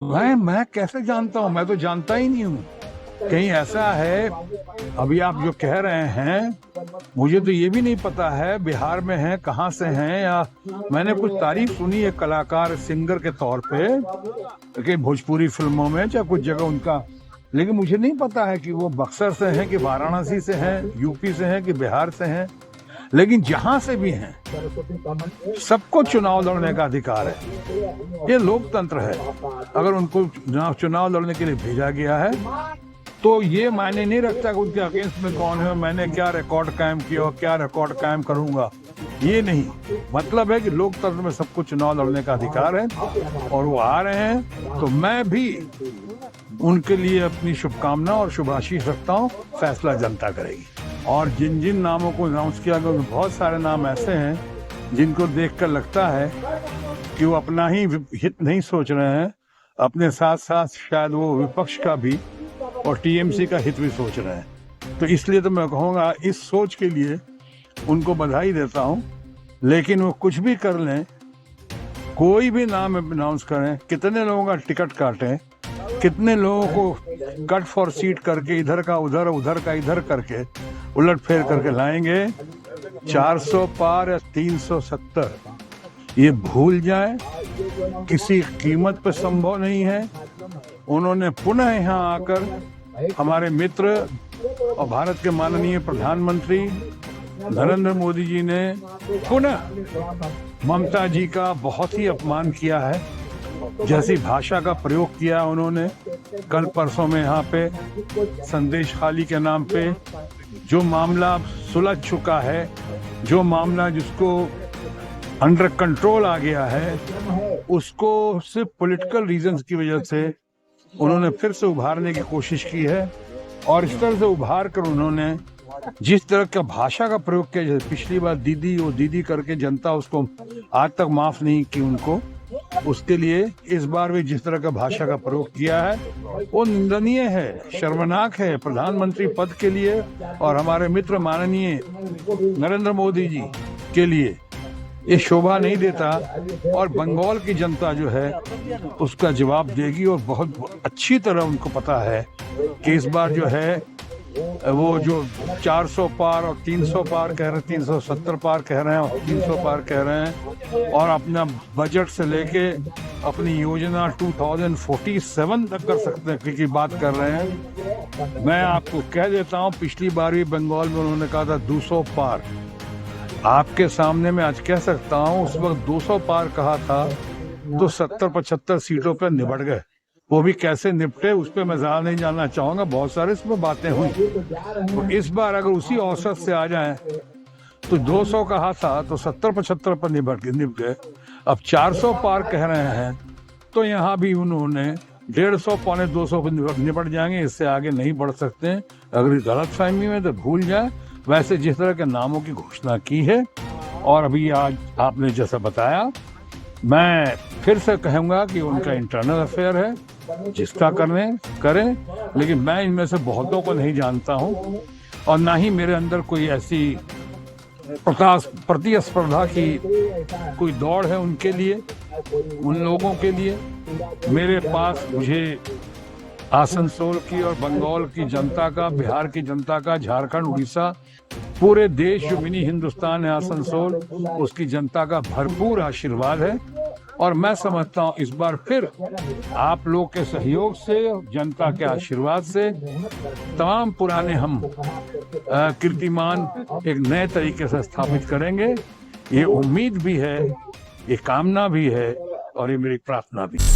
मैं कैसे जानता हूँ? मैं तो जानता ही नहीं हूँ। कहीं ऐसा है, अभी आप जो कह रहे हैं, मुझे तो ये भी नहीं पता है बिहार में हैं, कहाँ से हैं, या मैंने कुछ तारीफ सुनी है कलाकार सिंगर के तौर पे कि भोजपुरी फिल्मों में चाहे कुछ जगह उनका, लेकिन मुझे नहीं पता है कि वो बक्सर से हैं कि वाराणसी से हैं, यूपी से हैं कि बिहार से हैं। लेकिन जहां से भी हैं, सबको चुनाव लड़ने का अधिकार है। ये लोकतंत्र है। अगर उनको चुनाव लड़ने के लिए भेजा गया है तो ये मायने नहीं रखता कि उनके अगेंस्ट में कौन है, मैंने क्या रिकॉर्ड कायम किया और क्या रिकॉर्ड कायम करूंगा। ये नहीं, मतलब है कि लोकतंत्र में सबको चुनाव लड़ने का अधिकार है और वो आ रहे हैं, तो मैं भी उनके लिए अपनी शुभकामना और शुभाशीष रखता हूँ। फैसला जनता करेगी। और जिन जिन नामों को अनाउंस किया गया, बहुत सारे नाम ऐसे हैं जिनको देखकर लगता है कि वो अपना ही हित नहीं सोच रहे हैं, अपने साथ साथ शायद वो विपक्ष का भी और टीएमसी का हित भी सोच रहे हैं। तो इसलिए तो मैं कहूँगा, इस सोच के लिए उनको बधाई देता हूँ। लेकिन वो कुछ भी कर लें, कोई भी नाम अनाउंस करें, कितने लोगों का टिकट काटें, कितने लोगों को कट फॉर सीट करके इधर का उधर, उधर का इधर करके उलट फेर करके लाएंगे, 400 पार या 370 ये भूल जाए, किसी कीमत पर संभव नहीं है। उन्होंने पुनः यहाँ आकर हमारे मित्र और भारत के माननीय प्रधानमंत्री नरेंद्र मोदी जी ने पुनः ममता जी का बहुत ही अपमान किया है। जैसी भाषा का प्रयोग किया उन्होंने कल परसों में यहाँ पे संदेश खाली के नाम पे, जो मामला सुलझ चुका है, जो मामला जिसको अंडर कंट्रोल आ गया है, उसको सिर्फ पॉलिटिकल रीजंस की वजह से उन्होंने फिर से उभारने की कोशिश की है। और इस तरह से उभार कर उन्होंने जिस तरह का भाषा का प्रयोग किया, जैसे पिछली बार दीदी वो दीदी करके जनता उसको आज तक माफ नहीं की उनको, उसके लिए इस बार भी जिस तरह का भाषा का प्रयोग किया है वो निंदनीय है, शर्मनाक है प्रधानमंत्री पद के लिए और हमारे मित्र माननीय नरेंद्र मोदी जी के लिए। ये शोभा नहीं देता और बंगाल की जनता जो है उसका जवाब देगी। और बहुत अच्छी तरह उनको पता है कि इस बार जो है वो जो 400 पार और 300 पार कह रहे हैं, 370 पार कह रहे हैं और 300 पार कह रहे हैं, और अपना बजट से लेके अपनी योजना 2047 तक कर सकते हैं की बात कर रहे हैं। मैं आपको कह देता हूँ, पिछली बार भी बंगाल में उन्होंने कहा था 200 पार। आपके सामने मैं आज कह सकता हूँ, उस वक्त 200 पार कहा था तो 70-75 सीटों पर निबट गए। वो भी कैसे निपटे उस पर मैं ज्यादा नहीं जानना चाहूंगा, बहुत सारे इसमें बातें हुई। तो इस बार अगर उसी औसत से आ जाएं तो 200 कहा था तो 70-75 पर निपट गए। अब 400 पार कह रहे हैं तो यहाँ भी उन्होंने 150-200 पर निपट जाएंगे, इससे आगे नहीं बढ़ सकते। अगर गलत फहमी में तो भूल जाए। वैसे जिस तरह के नामों की घोषणा की है और अभी आज आपने जैसा बताया, मैं फिर से कहूंगा कि उनका इंटरनल अफेयर है, जिसका करें, लेकिन मैं इनमें से बहुतों को नहीं जानता हूं और ना ही मेरे अंदर कोई ऐसी प्रतिस्पर्धा की कोई दौड़ है उनके लिए, उन लोगों के लिए। मेरे पास मुझे आसनसोल की और बंगाल की जनता का, बिहार की जनता का, झारखंड, उड़ीसा, पूरे देश जो मिनी हिंदुस्तान है आसनसोल, उसकी जनता का भरपूर आशीर्वाद है। और मैं समझता हूँ इस बार फिर आप लोग के सहयोग से, जनता के आशीर्वाद से तमाम पुराने हम कीर्तिमान एक नए तरीके से स्थापित करेंगे। ये उम्मीद भी है, ये कामना भी है और ये मेरी प्रार्थना भी है।